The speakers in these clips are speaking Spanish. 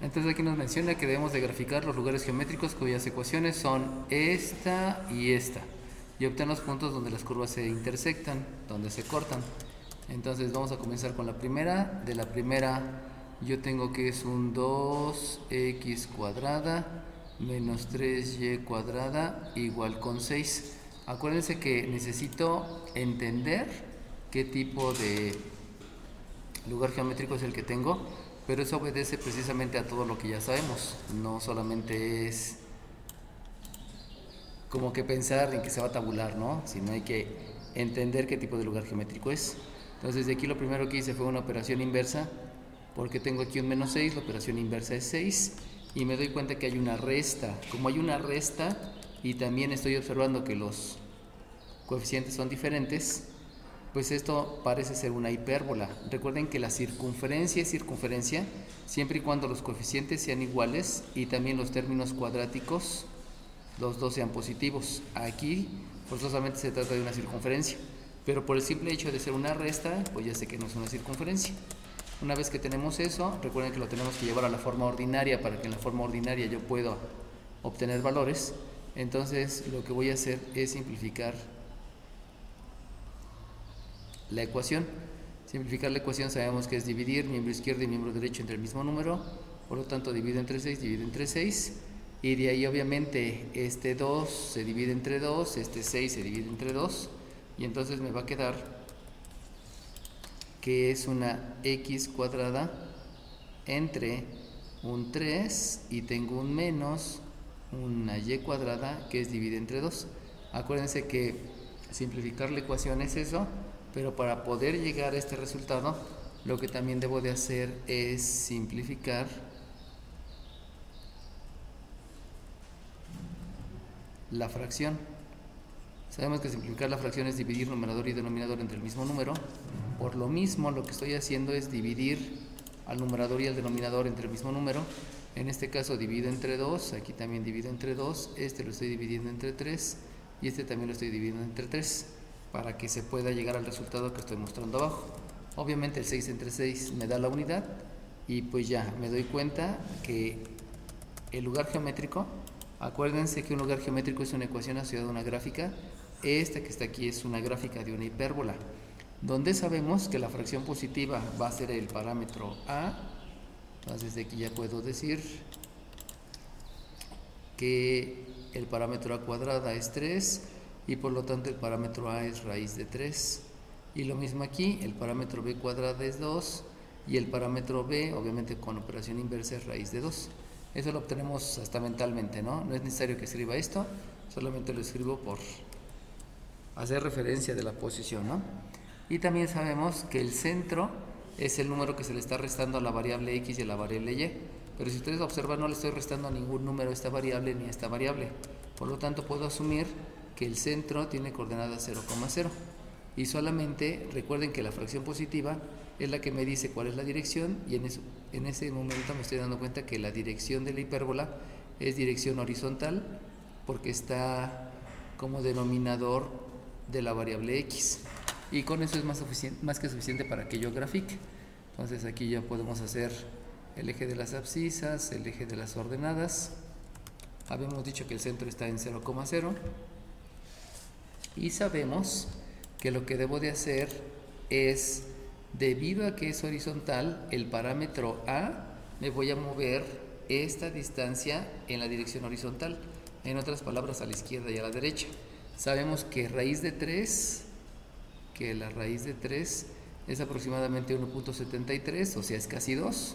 Entonces aquí nos menciona que debemos de graficar los lugares geométricos cuyas ecuaciones son esta y esta, y obtener los puntos donde las curvas se intersectan, donde se cortan. Entonces vamos a comenzar con la primera. De la primera yo tengo que es un 2x cuadrada menos 3y cuadrada igual con 6. Acuérdense que necesito entender qué tipo de lugar geométrico es el que tengo, pero eso obedece precisamente a todo lo que ya sabemos. No solamente es como que pensar en que se va a tabular, ¿no? Sino hay que entender qué tipo de lugar geométrico es. Entonces de aquí lo primero que hice fue una operación inversa, porque tengo aquí un menos 6, la operación inversa es 6, y me doy cuenta que hay una resta. Como hay una resta y también estoy observando que los coeficientes son diferentes, pues esto parece ser una hipérbola. Recuerden que la circunferencia es circunferencia siempre y cuando los coeficientes sean iguales y también los términos cuadráticos, los dos sean positivos. Aquí forzosamente se trata de una circunferencia, pero por el simple hecho de ser una resta, pues ya sé que no es una circunferencia. Una vez que tenemos eso, recuerden que lo tenemos que llevar a la forma ordinaria para que en la forma ordinaria yo pueda obtener valores. Entonces lo que voy a hacer es simplificar la ecuación. Simplificar la ecuación sabemos que es dividir miembro izquierdo y miembro derecho entre el mismo número, por lo tanto divido entre 6, divido entre 6, y de ahí obviamente este 2 se divide entre 2, este 6 se divide entre 2, y entonces me va a quedar que es una x cuadrada entre un 3 y tengo un menos una y cuadrada que es dividida entre 2. Acuérdense que simplificar la ecuación es eso, pero para poder llegar a este resultado lo que también debo de hacer es simplificar la fracción. Sabemos que simplificar la fracción es dividir numerador y denominador entre el mismo número. Por lo mismo lo que estoy haciendo es dividir al numerador y al denominador entre el mismo número. En este caso divido entre 2, aquí también divido entre 2, este lo estoy dividiendo entre 3 y este también lo estoy dividiendo entre 3, para que se pueda llegar al resultado que estoy mostrando abajo. Obviamente el 6 entre 6 me da la unidad y pues ya me doy cuenta que el lugar geométrico, acuérdense que un lugar geométrico es una ecuación asociada a una gráfica. Esta que está aquí es una gráfica de una hipérbola, donde sabemos que la fracción positiva va a ser el parámetro A. Entonces de aquí ya puedo decir que el parámetro A cuadrada es 3 y por lo tanto el parámetro A es raíz de 3. Y lo mismo aquí, el parámetro B cuadrada es 2 y el parámetro B, obviamente con operación inversa, es raíz de 2. Eso lo obtenemos hasta mentalmente, ¿no? No es necesario que escriba esto, solamente lo escribo por hacer referencia de la posición, ¿no? Y también sabemos que el centro es el número que se le está restando a la variable x y a la variable y, pero si ustedes observan no le estoy restando a ningún número a esta variable ni a esta variable, por lo tanto puedo asumir que el centro tiene coordenadas 0,0 y solamente recuerden que la fracción positiva es la que me dice cuál es la dirección y en ese momento me estoy dando cuenta que la dirección de la hipérbola es dirección horizontal porque está como denominador de la variable x, y con eso es más que suficiente para que yo grafique. Entonces aquí ya podemos hacer el eje de las abscisas, el eje de las ordenadas. Habíamos dicho que el centro está en 0,0 y sabemos que lo que debo de hacer es, debido a que es horizontal, el parámetro A, me voy a mover esta distancia en la dirección horizontal, en otras palabras a la izquierda y a la derecha. Sabemos que raíz de 3, que la raíz de 3 es aproximadamente 1.73, o sea es casi 2,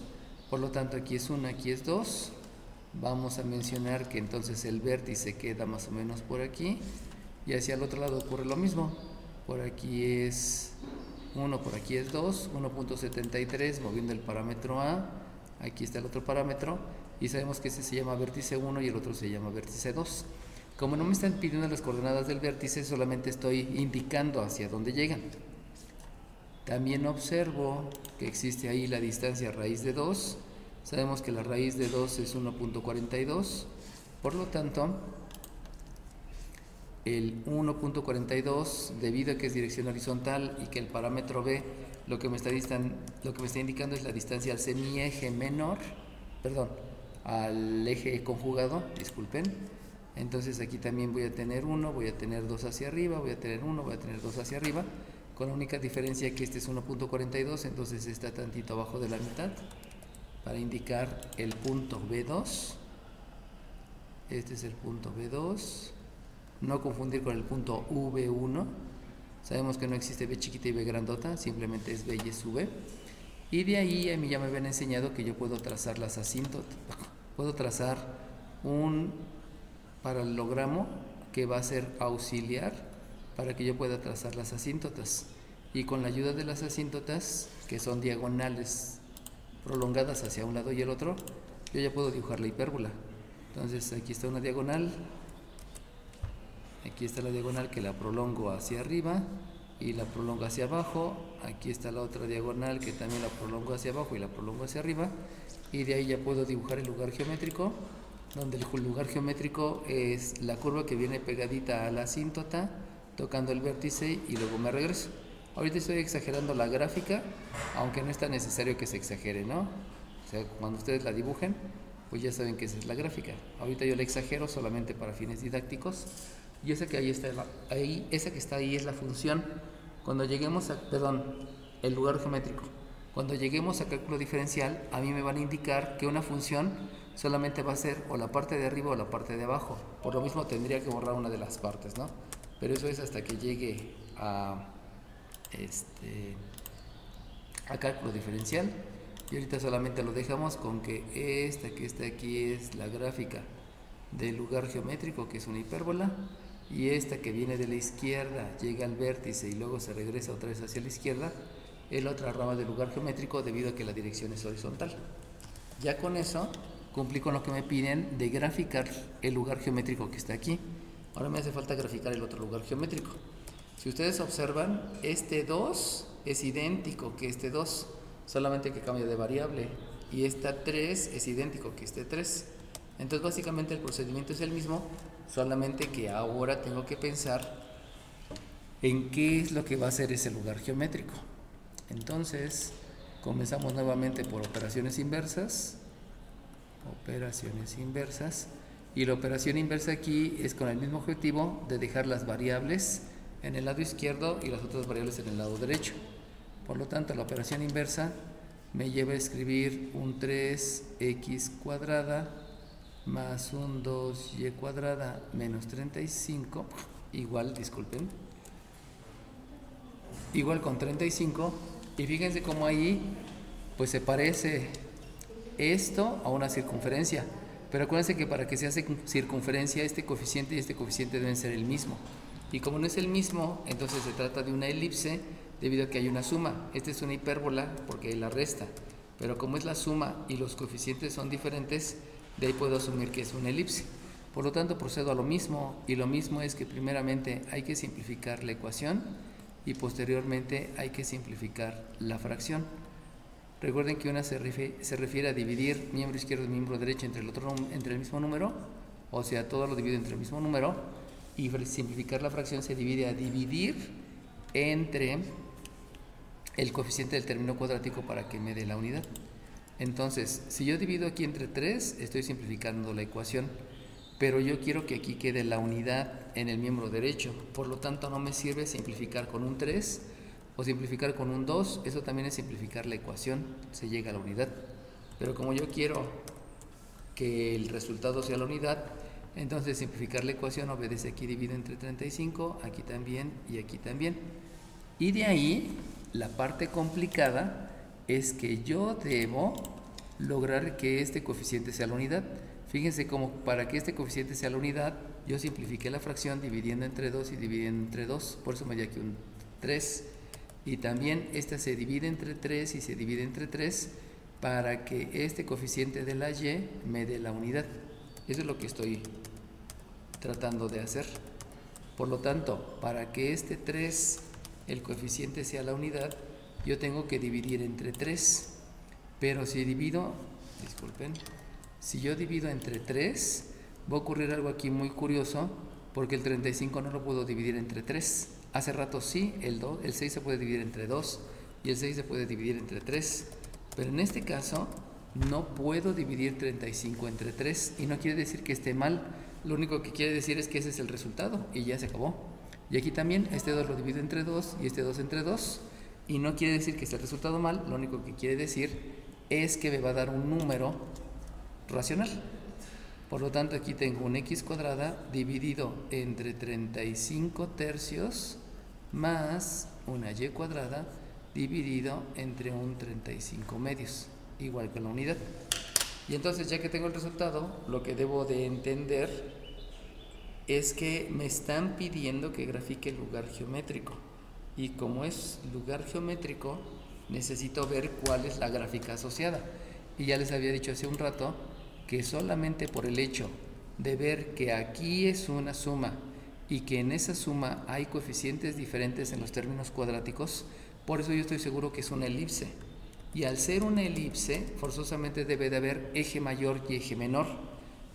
por lo tanto aquí es 1, aquí es 2. Vamos a mencionar que entonces el vértice queda más o menos por aquí y hacia el otro lado ocurre lo mismo. Por aquí es 1, por aquí es 2, 1.73 moviendo el parámetro A, aquí está el otro parámetro y sabemos que este se llama vértice 1 y el otro se llama vértice 2. Como no me están pidiendo las coordenadas del vértice, solamente estoy indicando hacia dónde llegan. También observo que existe ahí la distancia raíz de 2. Sabemos que la raíz de 2 es 1.42. Por lo tanto, el 1.42, debido a que es dirección horizontal y que el parámetro B lo que me está indicando es la distancia al semieje menor, perdón, al eje conjugado, disculpen. Entonces aquí también voy a tener 1, voy a tener 2 hacia arriba, voy a tener 1, voy a tener 2 hacia arriba, con la única diferencia que este es 1.42, entonces está tantito abajo de la mitad, para indicar el punto B2. Este es el punto B2, no confundir con el punto V1. Sabemos que no existe B chiquita y B grandota, simplemente es B y es V. Y de ahí a mí ya me habían enseñado que yo puedo trazar las asíntotas. Puedo trazar un paralelogramo que va a ser auxiliar para que yo pueda trazar las asíntotas. Y con la ayuda de las asíntotas, que son diagonales prolongadas hacia un lado y el otro, yo ya puedo dibujar la hipérbola. Entonces aquí está una diagonal. Aquí está la diagonal que la prolongo hacia arriba y la prolongo hacia abajo. Aquí está la otra diagonal que también la prolongo hacia abajo y la prolongo hacia arriba. Y de ahí ya puedo dibujar el lugar geométrico, donde el lugar geométrico es la curva que viene pegadita a la asíntota, tocando el vértice y luego me regreso. Ahorita estoy exagerando la gráfica, aunque no es tan necesario que se exagere, ¿no? O sea, cuando ustedes la dibujen, pues ya saben que esa es la gráfica. Ahorita yo la exagero solamente para fines didácticos. Y esa que ahí está, esa que está ahí es la función. Cuando lleguemos a, el lugar geométrico. Cuando lleguemos a cálculo diferencial, a mí me van a indicar que una función solamente va a ser o la parte de arriba o la parte de abajo. Por lo mismo tendría que borrar una de las partes, ¿no? Pero eso es hasta que llegue a cálculo diferencial. Y ahorita solamente lo dejamos con que esta que está aquí es la gráfica del lugar geométrico, que es una hipérbola. Y esta que viene de la izquierda llega al vértice y luego se regresa otra vez hacia la izquierda, es la otra rama del lugar geométrico debido a que la dirección es horizontal. Ya con eso cumplí con lo que me piden de graficar el lugar geométrico que está aquí. Ahora me hace falta graficar el otro lugar geométrico. Si ustedes observan, este 2 es idéntico que este 2, solamente que cambia de variable. Y esta 3 es idéntico que este 3. Entonces básicamente el procedimiento es el mismo, solamente que ahora tengo que pensar en qué es lo que va a ser ese lugar geométrico. Entonces comenzamos nuevamente por operaciones inversas. Operaciones inversas. Y la operación inversa aquí es con el mismo objetivo de dejar las variables en el lado izquierdo y las otras variables en el lado derecho. Por lo tanto, la operación inversa me lleva a escribir un 3x cuadrada más un 2y cuadrada menos 35, igual, disculpen, igual con 35. Y fíjense cómo ahí pues se parece esto a una circunferencia. Pero acuérdense que para que se hace circunferencia, este coeficiente y este coeficiente deben ser el mismo. Y como no es el mismo, entonces se trata de una elipse debido a que hay una suma. Esta es una hipérbola porque hay la resta. Pero como es la suma y los coeficientes son diferentes, de ahí puedo asumir que es una elipse. Por lo tanto, procedo a lo mismo. Y lo mismo es que primeramente hay que simplificar la ecuación y posteriormente hay que simplificar la fracción. Recuerden que una se refiere a dividir miembro izquierdo y miembro derecho entre el mismo número, o sea, todo lo divido entre el mismo número, y simplificar la fracción se divide a dividir entre el coeficiente del término cuadrático para que me dé la unidad. Entonces, si yo divido aquí entre 3, estoy simplificando la ecuación, pero yo quiero que aquí quede la unidad en el miembro derecho, por lo tanto no me sirve simplificar con un 3 o simplificar con un 2, eso también es simplificar la ecuación, se llega a la unidad. Pero como yo quiero que el resultado sea la unidad, entonces simplificar la ecuación obedece aquí divido entre 35, aquí también y aquí también. Y de ahí, la parte complicada es que yo debo lograr que este coeficiente sea la unidad. Fíjense cómo para que este coeficiente sea la unidad, yo simplifiqué la fracción dividiendo entre 2 y dividiendo entre 2, por eso me dio aquí un 3. Y también esta se divide entre 3 y se divide entre 3 para que este coeficiente de la y me dé la unidad. Eso es lo que estoy tratando de hacer. Por lo tanto, para que este 3, el coeficiente sea la unidad, yo tengo que dividir entre 3. Pero si divido, disculpen, si yo divido entre 3, va a ocurrir algo aquí muy curioso, porque el 35 no lo puedo dividir entre 3. Hace rato sí, el 6 se puede dividir entre 2 y el 6 se puede dividir entre 3. Pero en este caso, no puedo dividir 35 entre 3 y no quiere decir que esté mal, lo único que quiere decir es que ese es el resultado y ya se acabó. Y aquí también este 2 lo divido entre 2 y este 2 entre 2 y no quiere decir que esté el resultado mal, lo único que quiere decir es que me va a dar un número racional. Por lo tanto, aquí tengo un x cuadrada dividido entre 35 tercios más una y cuadrada dividido entre un 35 medios, igual que la unidad. Y entonces, ya que tengo el resultado, lo que debo de entender es que me están pidiendo que grafique el lugar geométrico. Y como es lugar geométrico, necesito ver cuál es la gráfica asociada. Y ya les había dicho hace un rato que solamente por el hecho de ver que aquí es una suma y que en esa suma hay coeficientes diferentes en los términos cuadráticos, por eso yo estoy seguro que es una elipse. Y al ser una elipse, forzosamente debe de haber eje mayor y eje menor.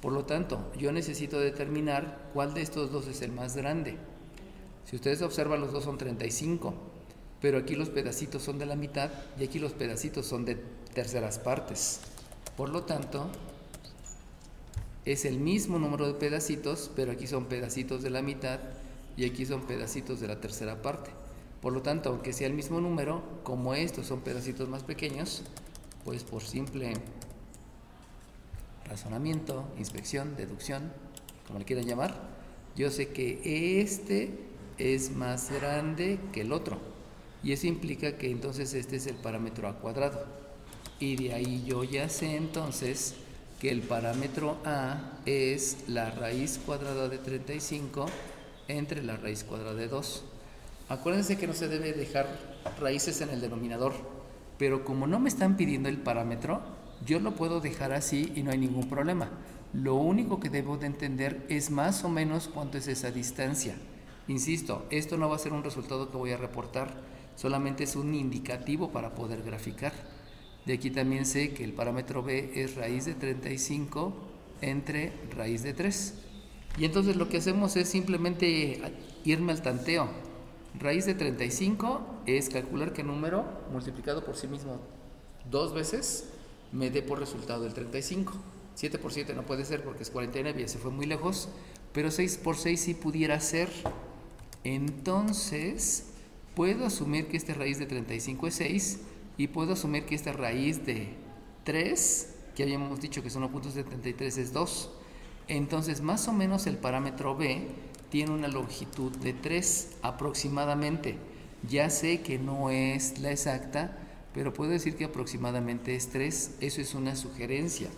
Por lo tanto, yo necesito determinar cuál de estos dos es el más grande. Si ustedes observan, los dos son 35, pero aquí los pedacitos son de la mitad y aquí los pedacitos son de terceras partes. Por lo tanto, es el mismo número de pedacitos, pero aquí son pedacitos de la mitad y aquí son pedacitos de la tercera parte. Por lo tanto, aunque sea el mismo número, como estos son pedacitos más pequeños, pues por simple razonamiento, inspección, deducción, como le quieran llamar, yo sé que este es más grande que el otro. Y eso implica que entonces este es el parámetro a cuadrado. Y de ahí yo ya sé entonces que el parámetro a es la raíz cuadrada de 35 entre la raíz cuadrada de 2. Acuérdense que no se debe dejar raíces en el denominador, pero como no me están pidiendo el parámetro, yo lo puedo dejar así y no hay ningún problema. Lo único que debo de entender es más o menos cuánto es esa distancia. Insisto, esto no va a ser un resultado que voy a reportar, solamente es un indicativo para poder graficar. De aquí también sé que el parámetro b es raíz de 35 entre raíz de 3. Y entonces lo que hacemos es simplemente irme al tanteo. Raíz de 35 es calcular qué número multiplicado por sí mismo 2 veces me dé por resultado el 35. 7 por 7 no puede ser porque es 49, ya se fue muy lejos, pero 6 por 6 sí pudiera ser. Entonces, puedo asumir que esta raíz de 35 es 6 y puedo asumir que esta raíz de 3, que habíamos dicho que es 1.73, es 2. Entonces, más o menos el parámetro b tiene una longitud de 3 aproximadamente. Ya sé que no es la exacta, pero puedo decir que aproximadamente es 3. Eso es una sugerencia.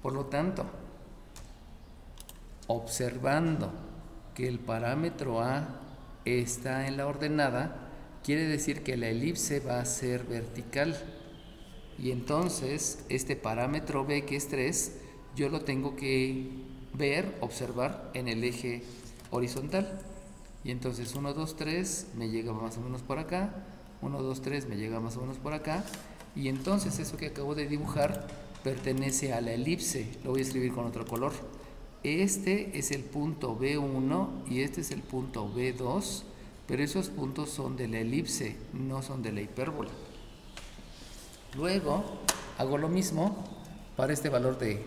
Por lo tanto, observando que el parámetro a está en la ordenada, quiere decir que la elipse va a ser vertical. Y entonces, este parámetro b, que es 3, yo lo tengo que ver, observar en el eje horizontal. Y entonces 1, 2, 3 me llega más o menos por acá, 1, 2, 3 me llega más o menos por acá, y entonces eso que acabo de dibujar pertenece a la elipse. Lo voy a escribir con otro color. Este es el punto B1 y este es el punto B2, pero esos puntos son de la elipse, no son de la hipérbola. Luego hago lo mismo para este valor de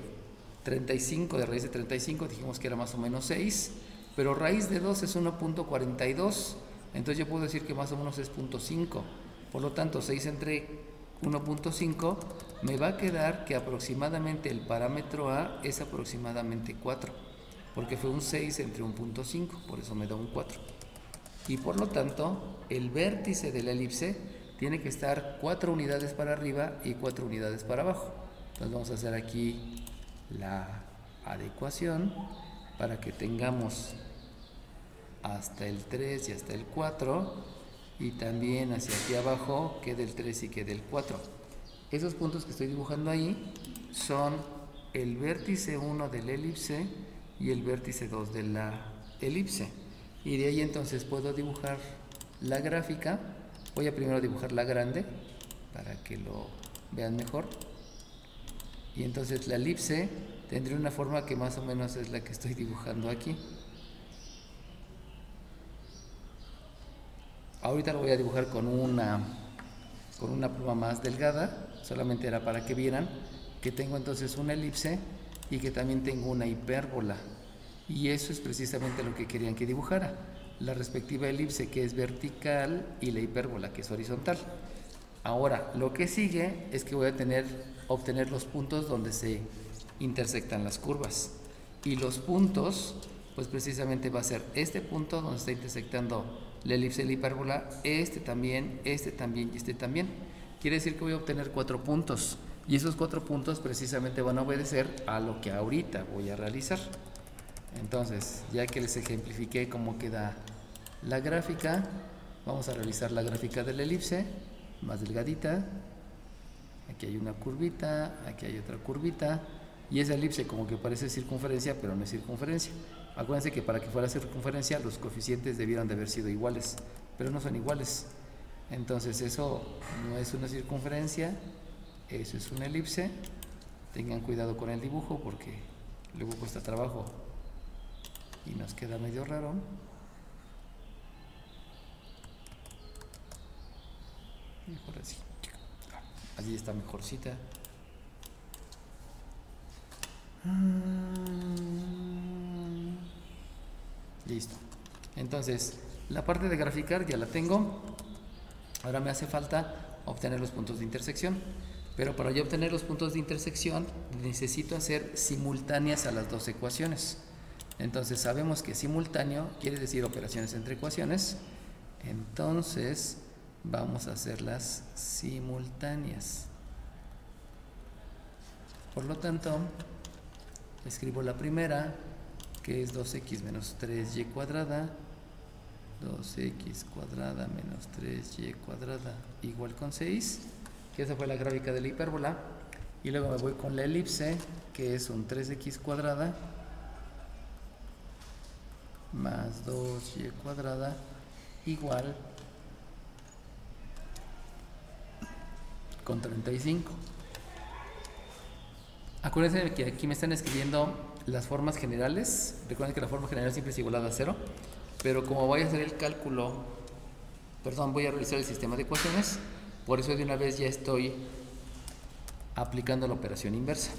35, de raíz de 35, dijimos que era más o menos 6, pero raíz de 2 es 1.42, entonces yo puedo decir que más o menos es 0.5. Por lo tanto, 6 entre 1.5 me va a quedar que aproximadamente el parámetro a es aproximadamente 4, porque fue un 6 entre 1.5, por eso me da un 4. Y por lo tanto, el vértice de la elipse tiene que estar 4 unidades para arriba y 4 unidades para abajo. Entonces vamos a hacer aquí la adecuación para que tengamos hasta el 3 y hasta el 4, y también hacia aquí abajo quede el 3 y quede el 4. Esos puntos que estoy dibujando ahí son el vértice 1 de la elipse y el vértice 2 de la elipse. Y de ahí entonces puedo dibujar la gráfica. Voy a primero dibujar la grande para que lo vean mejor. Y entonces la elipse tendría una forma que más o menos es la que estoy dibujando aquí. Ahorita lo voy a dibujar con una pluma más delgada, solamente era para que vieran que tengo entonces una elipse y que también tengo una hipérbola. Y eso es precisamente lo que querían que dibujara, la respectiva elipse que es vertical y la hipérbola que es horizontal. Ahora, lo que sigue es que voy a obtener los puntos donde se intersectan las curvas. Y los puntos, pues precisamente va a ser este punto donde está intersectando la elipse y la hipérbola, este también y este también. Quiere decir que voy a obtener 4 puntos. Y esos 4 puntos precisamente van a obedecer a lo que ahorita voy a realizar. Entonces, ya que les ejemplifiqué cómo queda la gráfica, vamos a realizar la gráfica de la elipse, más delgadita. Aquí hay una curvita, aquí hay otra curvita. Y esa elipse como que parece circunferencia, pero no es circunferencia. Acuérdense que para que fuera circunferencia los coeficientes debieran de haber sido iguales, pero no son iguales. Entonces eso no es una circunferencia, eso es una elipse. Tengan cuidado con el dibujo porque luego cuesta trabajo y nos queda medio raro. Mejor así. Así está mejorcita. Listo. Entonces, la parte de graficar ya la tengo. Ahora me hace falta obtener los puntos de intersección. Pero para yo obtener los puntos de intersección necesito hacer simultáneas a las dos ecuaciones. Entonces sabemos que simultáneo quiere decir operaciones entre ecuaciones. Entonces vamos a hacerlas simultáneas. Por lo tanto, escribo la primera, que es 2x menos 3y cuadrada. 2x cuadrada menos 3y cuadrada igual con 6, que esa fue la gráfica de la hipérbola. Y luego me voy con la elipse, que es un 3x cuadrada más 2y cuadrada igual con 35. Acuérdense que aquí me están escribiendo las formas generales. Recuerden que la forma general siempre es igual a 0, pero como voy a hacer el cálculo, voy a realizar el sistema de ecuaciones, por eso de una vez ya estoy aplicando la operación inversa.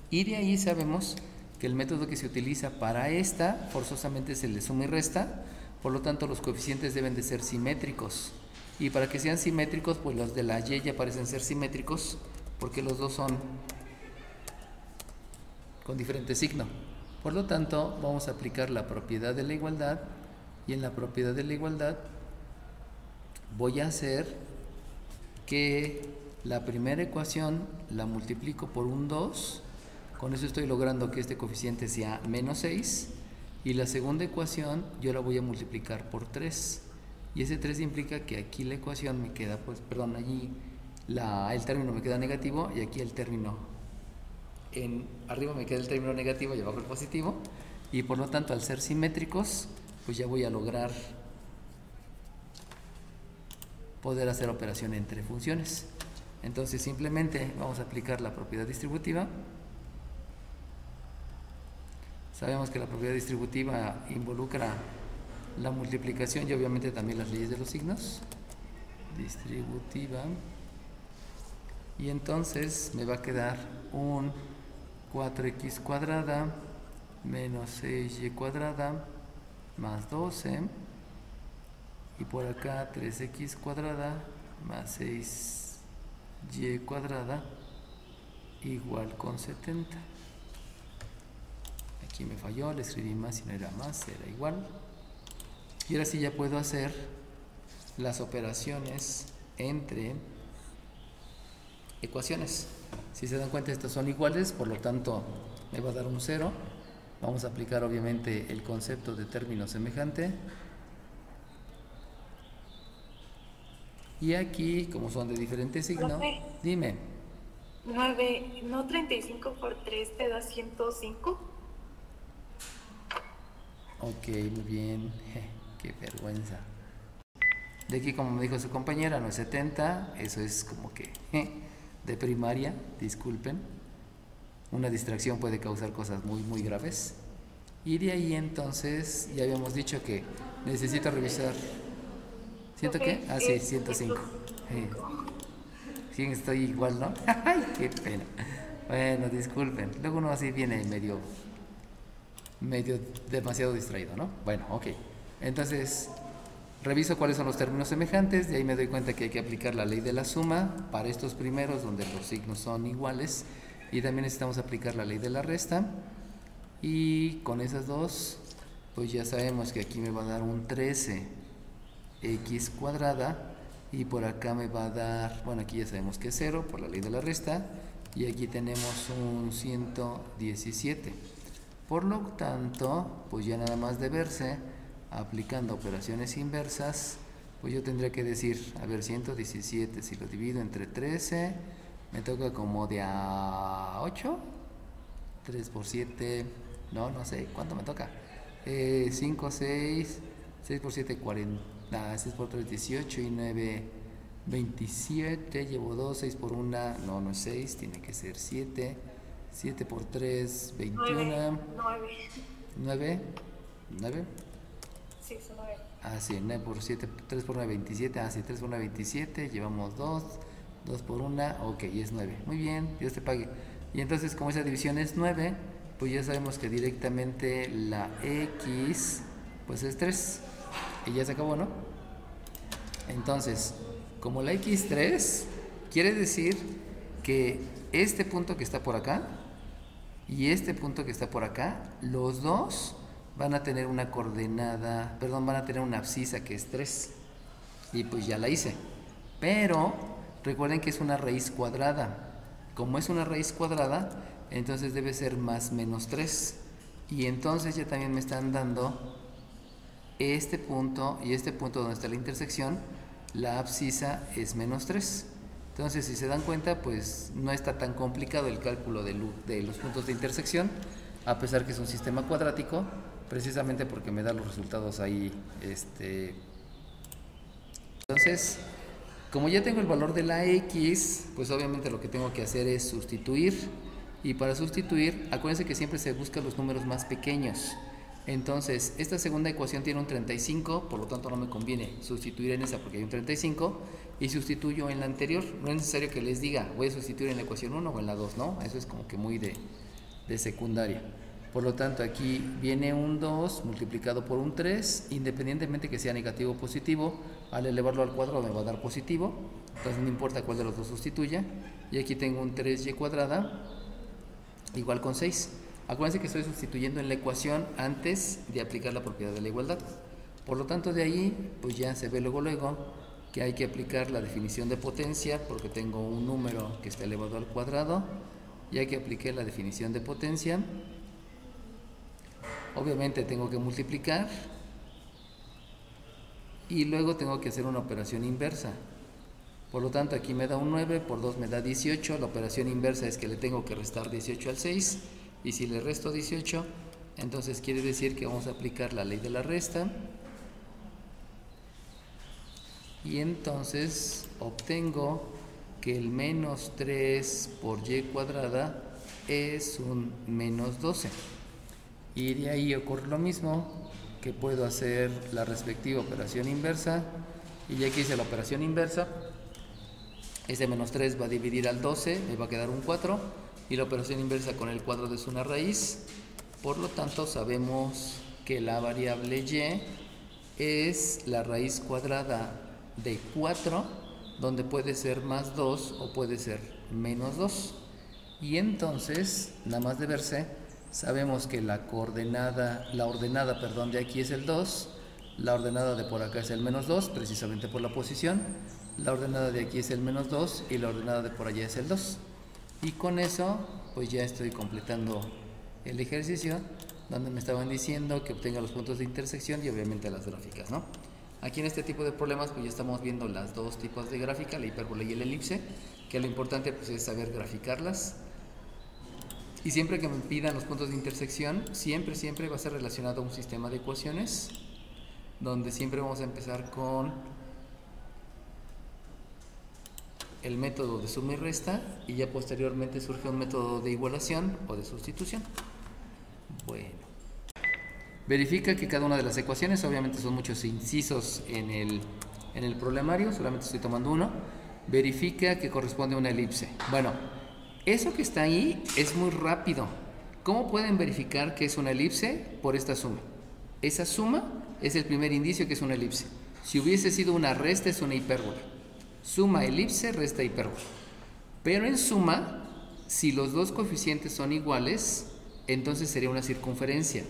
Y de ahí sabemos que el método que se utiliza para esta forzosamente es el de suma y resta, por lo tanto los coeficientes deben de ser simétricos. Y para que sean simétricos, pues los de la y ya parecen ser simétricos, porque los dos son con diferente signo. Por lo tanto, vamos a aplicar la propiedad de la igualdad, y en la propiedad de la igualdad voy a hacer que la primera ecuación la multiplico por un 2, con eso estoy logrando que este coeficiente sea menos 6, y la segunda ecuación yo la voy a multiplicar por 3, y ese 3 implica que aquí la ecuación me queda, allí el término me queda negativo, y aquí el término arriba me queda el término negativo y abajo el positivo, y por lo tanto al ser simétricos pues ya voy a lograr poder hacer operación entre funciones. Entonces simplemente vamos a aplicar la propiedad distributiva. Sabemos que la propiedad distributiva involucra la multiplicación y obviamente también las leyes de los signos. Distributiva. Y entonces me va a quedar un 4x cuadrada menos 6y cuadrada más 12, y por acá 3x cuadrada más 6y cuadrada igual con 70. Aquí me falló, le escribí más y no era más, era igual. Y ahora sí ya puedo hacer las operaciones entre ecuaciones. Si se dan cuenta, estas son iguales, por lo tanto me va a dar un 0. Vamos a aplicar obviamente el concepto de término semejante. Y aquí, como son de diferente signo, Profe, dime. 9, ¿no 35 por 3 te da 105? Ok, muy bien. Qué vergüenza. De aquí, como me dijo su compañera, no es 70, eso es como que de primaria, disculpen. Una distracción puede causar cosas muy, muy graves. Y de ahí entonces, ya habíamos dicho que necesito revisar. ¿Siento qué? Ah, sí, 105. Sí, estoy igual, ¿no? ¡Ay, qué pena! Bueno, disculpen. Luego uno así viene medio demasiado distraído, ¿no? Bueno, ok. Entonces, reviso cuáles son los términos semejantes, de ahí me doy cuenta que hay que aplicar la ley de la suma para estos primeros donde los signos son iguales, y también necesitamos aplicar la ley de la resta, y con esas dos pues ya sabemos que aquí me va a dar un 13x cuadrada, y por acá me va a dar, bueno, aquí ya sabemos que es 0 por la ley de la resta, y aquí tenemos un 117. Por lo tanto, pues ya nada más de verse, aplicando operaciones inversas, pues yo tendría que decir, a ver, 117, si lo divido entre 13, me toca como de a 8, 3 por 7, no sé, ¿cuánto me toca? 5, 6, 6 por 7, 40, 6 por 3, 18 y 9, 27, llevo 2, 6 por 1, no es 6, tiene que ser 7, 7 por 3, 21, 9, 9, sí, son 9. Ah, sí, 9 por 7, 3 por 9, 27, sí, 3 por 9, 27, llevamos 2, 2 por 1, ok, y es 9, muy bien, Dios te pague. Y entonces como esa división es 9, pues ya sabemos que directamente la x pues es 3, y ya se acabó, ¿no? Entonces, como la x3 quiere decir que este punto que está por acá y este punto que está por acá, los dos van a tener una coordenada, perdón, van a tener una abscisa que es 3, y pues ya la hice, pero recuerden que es una raíz cuadrada. Como es una raíz cuadrada, entonces debe ser más menos 3, y entonces ya también me están dando este punto y este punto donde está la intersección, la abscisa es menos 3. Entonces, si se dan cuenta, pues no está tan complicado el cálculo de los puntos de intersección, a pesar que es un sistema cuadrático, precisamente porque me da los resultados ahí. Entonces, como ya tengo el valor de la x, pues obviamente lo que tengo que hacer es sustituir, y para sustituir, acuérdense que siempre se buscan los números más pequeños. Entonces, esta segunda ecuación tiene un 35, por lo tanto no me conviene sustituir en esa porque hay un 35, y sustituyo en la anterior. No es necesario que les diga, voy a sustituir en la ecuación 1 o en la 2, ¿no? Eso es como que muy de secundaria. Por lo tanto, aquí viene un 2 multiplicado por un 3, independientemente que sea negativo o positivo, al elevarlo al cuadrado me va a dar positivo, entonces no importa cuál de los dos sustituya. Y aquí tengo un 3y cuadrada, igual con 6. Acuérdense que estoy sustituyendo en la ecuación antes de aplicar la propiedad de la igualdad. Por lo tanto, de ahí, pues ya se ve luego que hay que aplicar la definición de potencia, porque tengo un número que está elevado al cuadrado, y hay que aplicar la definición de potencia. Obviamente tengo que multiplicar, y luego tengo que hacer una operación inversa. Por lo tanto, aquí me da un 9, por 2 me da 18, la operación inversa es que le tengo que restar 18 al 6, y si le resto 18, entonces quiere decir que vamos a aplicar la ley de la resta, y entonces obtengo que el menos 3 por y cuadrada es un menos 12. Y de ahí ocurre lo mismo, que puedo hacer la respectiva operación inversa, y ya que hice la operación inversa, ese menos 3 va a dividir al 12, me va a quedar un 4, y la operación inversa con el cuadrado es una raíz. Por lo tanto, sabemos que la variable y es la raíz cuadrada de 4, donde puede ser más 2 o puede ser menos 2. Y entonces, nada más de verse, sabemos que la ordenada de aquí es el 2, la ordenada de por acá es el menos 2, precisamente por la posición, la ordenada de aquí es el menos 2 y la ordenada de por allá es el 2. Y con eso, pues ya estoy completando el ejercicio, donde me estaban diciendo que obtenga los puntos de intersección y obviamente las gráficas, ¿no? Aquí en este tipo de problemas, pues ya estamos viendo las dos tipos de gráfica, la hipérbola y el elipse, que lo importante pues es saber graficarlas. Y siempre que me pidan los puntos de intersección, siempre va a ser relacionado a un sistema de ecuaciones, donde siempre vamos a empezar con el método de suma y resta, y ya posteriormente surge un método de igualación o de sustitución. Bueno, verifica que cada una de las ecuaciones, obviamente son muchos incisos en el problemario, solamente estoy tomando uno. Verifica que corresponde a una elipse. Bueno, Eso que está ahí es muy rápido. ¿Cómo pueden verificar que es una elipse? Por esta suma. Esa suma es el primer indicio que es una elipse. Si hubiese sido una resta, es una hipérbola. Suma elipse, resta hipérbola. Pero en suma, si los dos coeficientes son iguales, entonces sería una circunferencia.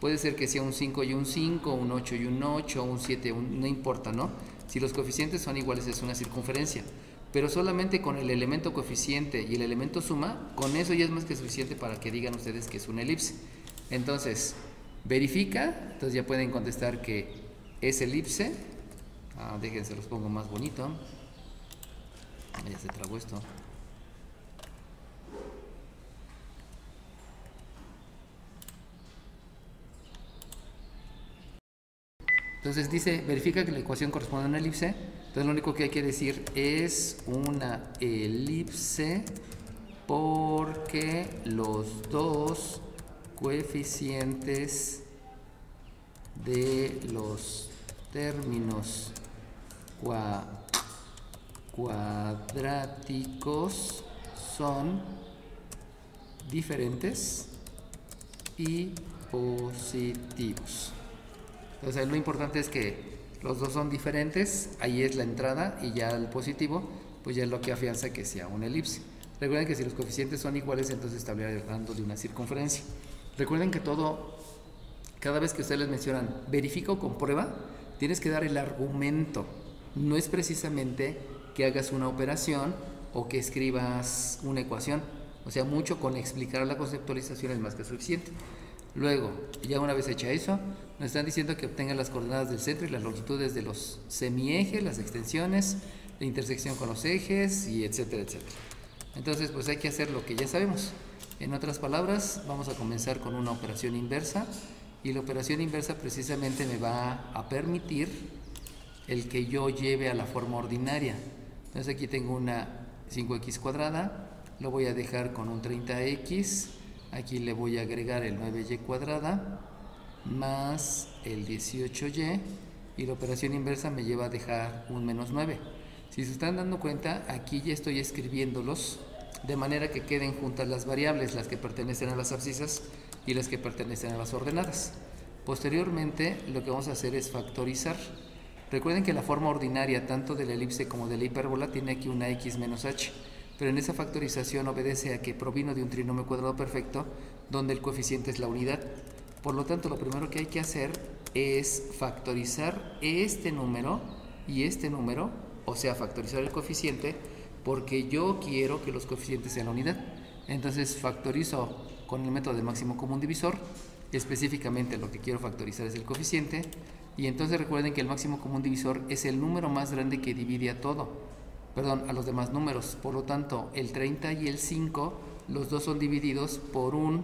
Puede ser que sea un 5 y un 5, un 8 y un 8, un 7, no importa, ¿no? Si los coeficientes son iguales es una circunferencia. Pero solamente con el elemento coeficiente y el elemento suma, con eso ya es más que suficiente para que digan ustedes que es una elipse. Entonces, verifica, entonces ya pueden contestar que es elipse. Déjense, los pongo más bonito. Ya se trabó esto. Entonces dice, verifica que la ecuación corresponde a una elipse. Entonces lo único que hay que decir es una elipse porque los dos coeficientes de los términos cuadráticos son diferentes y positivos. Entonces lo importante es que los dos son diferentes, ahí es la entrada, y ya el positivo pues ya es lo que afianza que sea una elipse. Recuerden que si los coeficientes son iguales, entonces estaría hablando de una circunferencia. Recuerden que cada vez que ustedes les mencionan verifica o comprueba, tienes que dar el argumento. No es precisamente que hagas una operación o que escribas una ecuación. O sea, mucho con explicar la conceptualización es más que suficiente. Luego, ya una vez hecha eso, nos están diciendo que obtengan las coordenadas del centro y las longitudes de los semiejes, las extensiones, la intersección con los ejes, y etcétera, etcétera. Entonces, pues hay que hacer lo que ya sabemos. En otras palabras, vamos a comenzar con una operación inversa, y la operación inversa precisamente me va a permitir el que yo lleve a la forma ordinaria. Entonces aquí tengo una 5x cuadrada, lo voy a dejar con un 30x, aquí le voy a agregar el 9y cuadrada más el 18y, y la operación inversa me lleva a dejar un menos 9. Si se están dando cuenta, aquí ya estoy escribiéndolos de manera que queden juntas las variables, las que pertenecen a las abscisas y las que pertenecen a las ordenadas. Posteriormente lo que vamos a hacer es factorizar. Recuerden que la forma ordinaria tanto de la elipse como de la hipérbola tiene aquí una x menos h, pero en esa factorización obedece a que provino de un trinomio cuadrado perfecto donde el coeficiente es la unidad. Por lo tanto, lo primero que hay que hacer es factorizar este número y este número, o sea, factorizar el coeficiente, porque yo quiero que los coeficientes sean la unidad. Entonces factorizo con el método de máximo común divisor. Específicamente lo que quiero factorizar es el coeficiente, y entonces recuerden que el máximo común divisor es el número más grande que divide a a los demás números. Por lo tanto, el 30 y el 5, los dos son divididos por un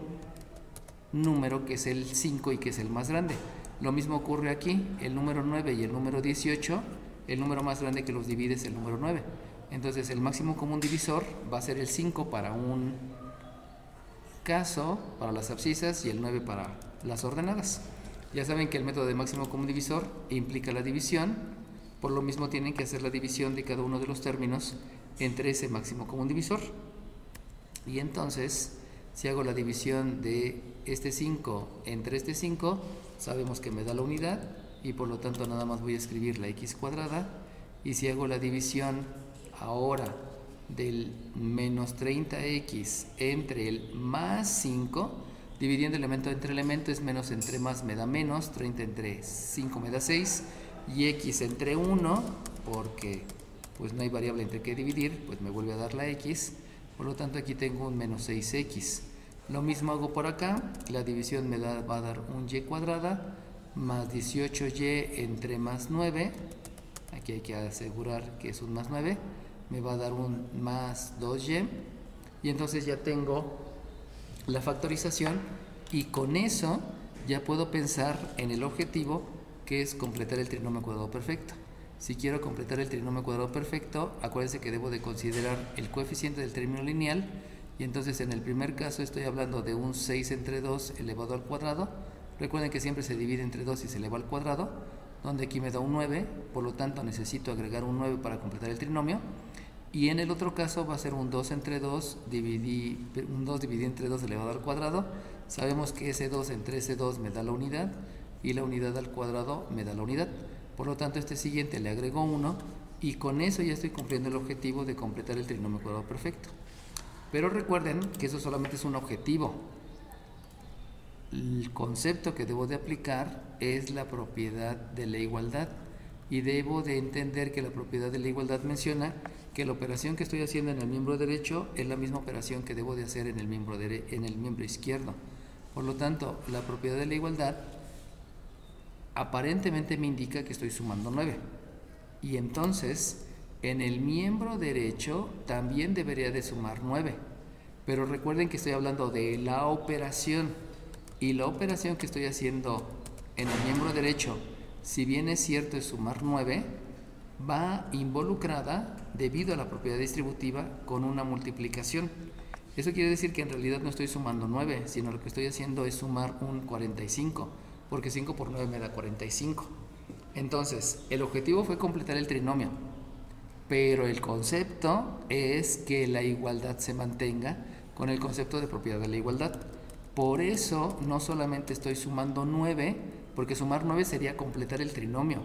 número que es el 5 y que es el más grande. Lo mismo ocurre aquí, el número 9 y el número 18, el número más grande que los divide es el número 9. Entonces el máximo común divisor va a ser el 5 para un caso, para las abscisas, y el 9 para las ordenadas. Ya saben que el método de máximo común divisor implica la división, por lo mismo tienen que hacer la división de cada uno de los términos entre ese máximo común divisor. Y entonces, si hago la división de este 5 entre este 5, sabemos que me da la unidad, y por lo tanto nada más voy a escribir la x cuadrada. Y si hago la división ahora del menos 30x entre el más 5, dividiendo elemento entre elemento, es menos entre más me da menos, 30 entre 5 me da 6, y x entre 1, porque pues no hay variable entre que dividir, pues me vuelve a dar la x, por lo tanto aquí tengo un menos 6x. Lo mismo hago por acá, la división va a dar un y cuadrada más 18y entre más 9, aquí hay que asegurar que es un más 9, me va a dar un más 2y, y entonces ya tengo la factorización, y con eso ya puedo pensar en el objetivo, que es completar el trinomio cuadrado perfecto. Si quiero completar el trinomio cuadrado perfecto, acuérdense que debo de considerar el coeficiente del término lineal, y entonces en el primer caso estoy hablando de un 6 entre 2 elevado al cuadrado. Recuerden que siempre se divide entre 2 y se eleva al cuadrado, donde aquí me da un 9, por lo tanto necesito agregar un 9 para completar el trinomio. Y en el otro caso va a ser un 2 entre 2, un 2 dividido entre 2 elevado al cuadrado. Sabemos que ese 2 entre ese 2 me da la unidad y la unidad al cuadrado me da la unidad. Por lo tanto, este siguiente le agrego 1 y con eso ya estoy cumpliendo el objetivo de completar el trinomio cuadrado perfecto. Pero recuerden que eso solamente es un objetivo. El concepto que debo de aplicar es la propiedad de la igualdad y debo de entender que la propiedad de la igualdad menciona que la operación que estoy haciendo en el miembro derecho es la misma operación que debo de hacer en el miembro izquierdo. Por lo tanto, la propiedad de la igualdad aparentemente me indica que estoy sumando 9. Y entonces, en el miembro derecho también debería de sumar 9. Pero recuerden que estoy hablando de la operación. Y la operación que estoy haciendo en el miembro derecho, si bien es cierto es sumar 9, va involucrada, debido a la propiedad distributiva, con una multiplicación. Eso quiere decir que en realidad no estoy sumando 9, sino lo que estoy haciendo es sumar un 45, porque 5 por 9 me da 45. Entonces, el objetivo fue completar el trinomio, pero el concepto es que la igualdad se mantenga con el concepto de propiedad de la igualdad. Por eso no solamente estoy sumando 9, porque sumar 9 sería completar el trinomio,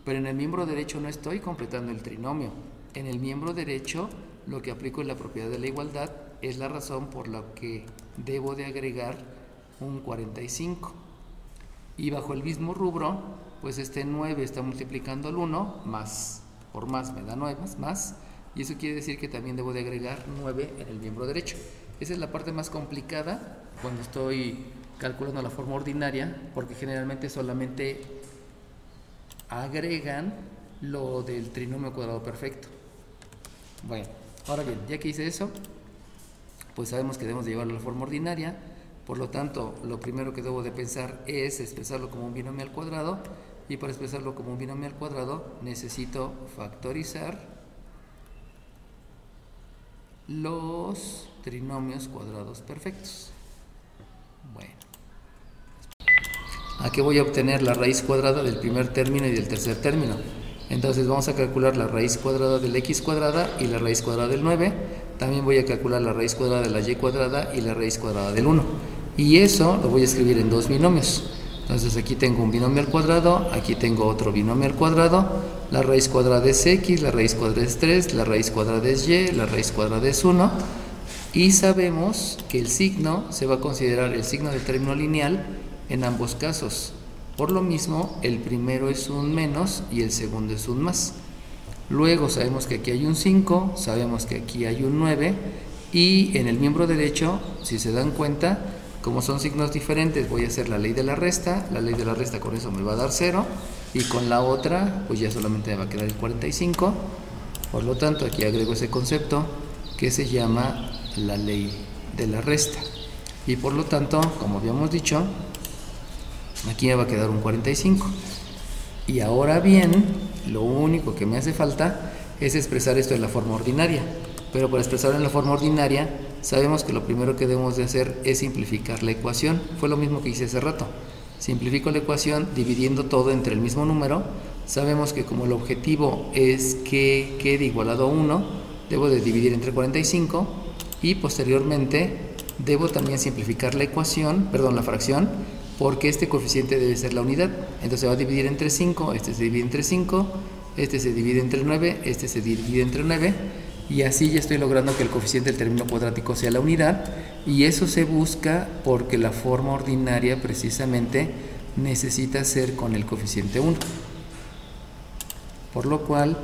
pero en el miembro derecho no estoy completando el trinomio. En el miembro derecho lo que aplico es la propiedad de la igualdad, es la razón por la que debo de agregar un 45. Y bajo el mismo rubro, pues este 9 está multiplicando el 1, más por más me da 9, más, y eso quiere decir que también debo de agregar 9 en el miembro derecho. Esa es la parte más complicada cuando estoy calculando la forma ordinaria, porque generalmente solamente agregan lo del trinomio cuadrado perfecto. Bueno, ahora bien, ya que hice eso, pues sabemos que debemos de llevarlo a la forma ordinaria. Por lo tanto, lo primero que debo de pensar es expresarlo como un binomio al cuadrado, y para expresarlo como un binomio al cuadrado necesito factorizar los trinomios cuadrados perfectos. Bueno, aquí voy a obtener la raíz cuadrada del primer término y del tercer término. Entonces vamos a calcular la raíz cuadrada del x cuadrada y la raíz cuadrada del 9. También voy a calcular la raíz cuadrada de la y cuadrada y la raíz cuadrada del 1. Y eso lo voy a escribir en dos binomios. Entonces aquí tengo un binomio al cuadrado, aquí tengo otro binomio al cuadrado. La raíz cuadrada es x, la raíz cuadrada es 3, la raíz cuadrada es y, la raíz cuadrada es 1. Y sabemos que el signo se va a considerar el signo del término lineal en ambos casos. Por lo mismo, el primero es un menos y el segundo es un más. Luego sabemos que aquí hay un 5, sabemos que aquí hay un 9, y en el miembro derecho, si se dan cuenta, como son signos diferentes, voy a hacer la ley de la resta con eso me va a dar 0, y con la otra, pues ya solamente me va a quedar el 45. Por lo tanto, aquí agrego ese concepto que se llama la ley de la resta. Y por lo tanto, como habíamos dicho, aquí me va a quedar un 45. Y ahora bien, lo único que me hace falta es expresar esto en la forma ordinaria. Pero para expresarlo en la forma ordinaria, sabemos que lo primero que debemos de hacer es simplificar la ecuación. Fue lo mismo que hice hace rato. Simplifico la ecuación dividiendo todo entre el mismo número. Sabemos que como el objetivo es que quede igualado a 1, debo de dividir entre 45 y posteriormente debo también simplificar la ecuación, la fracción, porque este coeficiente debe ser la unidad. Entonces se va a dividir entre 5, este se divide entre 5, este se divide entre 9, este se divide entre 9, y así ya estoy logrando que el coeficiente del término cuadrático sea la unidad, y eso se busca porque la forma ordinaria precisamente necesita ser con el coeficiente 1. Por lo cual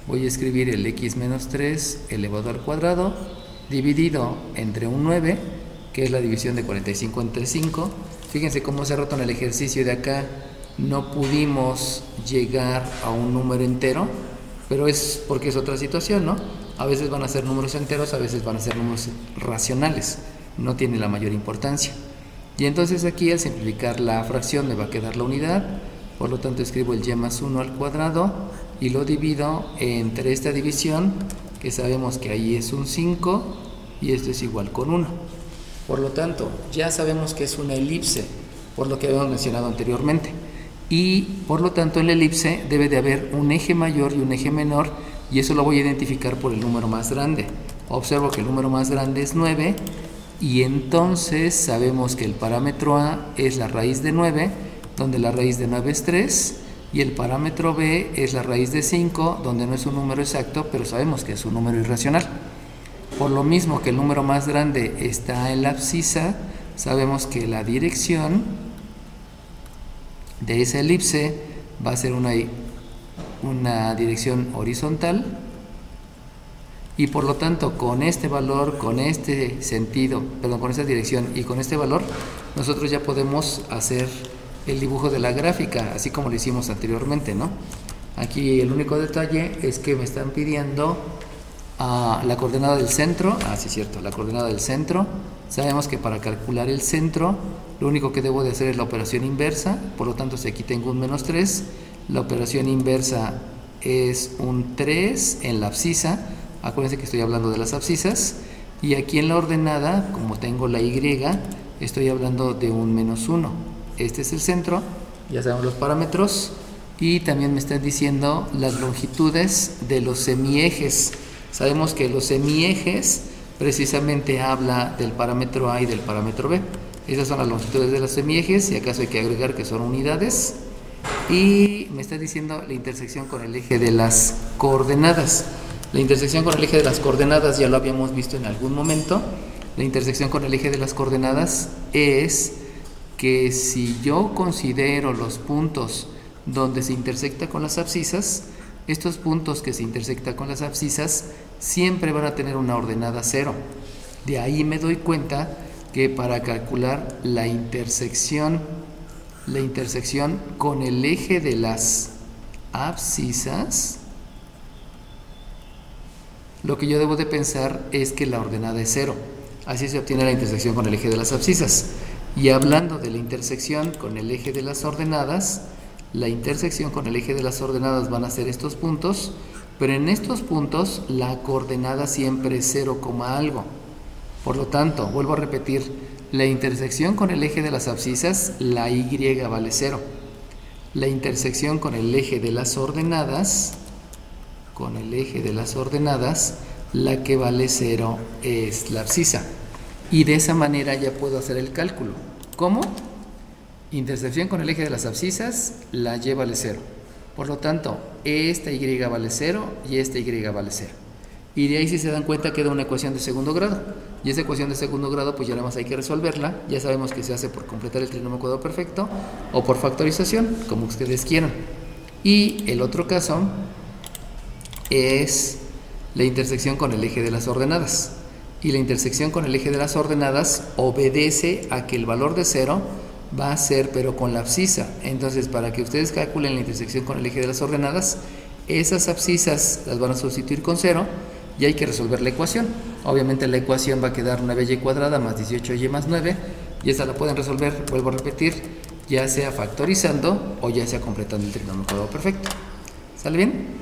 voy a escribir el x menos 3 elevado al cuadrado dividido entre un 9, que es la división de 45 entre 5. Fíjense cómo hace rato en el ejercicio de acá no pudimos llegar a un número entero, pero es porque es otra situación, ¿no? A veces van a ser números enteros, a veces van a ser números racionales, no tiene la mayor importancia. Y entonces aquí al simplificar la fracción me va a quedar la unidad, por lo tanto escribo el y más 1 al cuadrado y lo divido entre esta división, que sabemos que ahí es un 5 y esto es igual con 1. Por lo tanto, ya sabemos que es una elipse, por lo que habíamos mencionado anteriormente. Y por lo tanto en la elipse debe de haber un eje mayor y un eje menor, y eso lo voy a identificar por el número más grande. Observo que el número más grande es 9 y entonces sabemos que el parámetro A es la raíz de 9, donde la raíz de 9 es 3, y el parámetro B es la raíz de 5, donde no es un número exacto, pero sabemos que es un número irracional. Por lo mismo que el número más grande está en la abscisa, sabemos que la dirección de esa elipse va a ser una dirección horizontal, y por lo tanto con este valor, con este sentido, perdón, con esta dirección y con este valor, nosotros ya podemos hacer el dibujo de la gráfica, así como lo hicimos anteriormente, ¿no? Aquí el único detalle es que me están pidiendo la coordenada del centro. Sí, es cierto, la coordenada del centro. Sabemos que para calcular el centro, lo único que debo de hacer es la operación inversa, por lo tanto si aquí tengo un menos 3, la operación inversa es un 3 en la abscisa. Acuérdense que estoy hablando de las abscisas, y aquí en la ordenada, como tengo la Y, estoy hablando de un menos 1. Este es el centro, ya sabemos los parámetros, y también me están diciendo las longitudes de los semiejes. Sabemos que los semiejes precisamente habla del parámetro A y del parámetro B. Esas son las longitudes de los semiejes, y acaso hay que agregar que son unidades. Y me está diciendo la intersección con el eje de las coordenadas. La intersección con el eje de las coordenadas ya lo habíamos visto en algún momento. La intersección con el eje de las coordenadas es que si yo considero los puntos donde se intersecta con las abscisas, estos puntos que se intersectan con las abscisas siempre van a tener una ordenada 0. De ahí me doy cuenta que para calcular la intersección con el eje de las abscisas, lo que yo debo de pensar es que la ordenada es 0. Así se obtiene la intersección con el eje de las abscisas. Y hablando de la intersección con el eje de las ordenadas, la intersección con el eje de las ordenadas van a ser estos puntos, pero en estos puntos la coordenada siempre es 0, algo. Por lo tanto, vuelvo a repetir, la intersección con el eje de las abscisas, la Y vale 0. La intersección con el eje de las ordenadas, la que vale 0 es la abscisa. Y de esa manera ya puedo hacer el cálculo. ¿Cómo? Intersección con el eje de las abscisas, la Y vale 0. Por lo tanto, esta Y vale 0 y esta Y vale 0. Y de ahí, si se dan cuenta, queda una ecuación de segundo grado. Y esa ecuación de segundo grado, pues ya nada más hay que resolverla. Ya sabemos que se hace por completar el trinomio cuadrado perfecto o por factorización, como ustedes quieran. Y el otro caso es la intersección con el eje de las ordenadas. Y la intersección con el eje de las ordenadas obedece a que el valor de 0 va a ser pero con la abscisa. Entonces, para que ustedes calculen la intersección con el eje de las ordenadas, esas abscisas las van a sustituir con 0 y hay que resolver la ecuación. Obviamente la ecuación va a quedar 9y cuadrada más 18y más 9, y esa la pueden resolver, vuelvo a repetir, ya sea factorizando o ya sea completando el trinomio cuadrado perfecto. ¿Sale bien?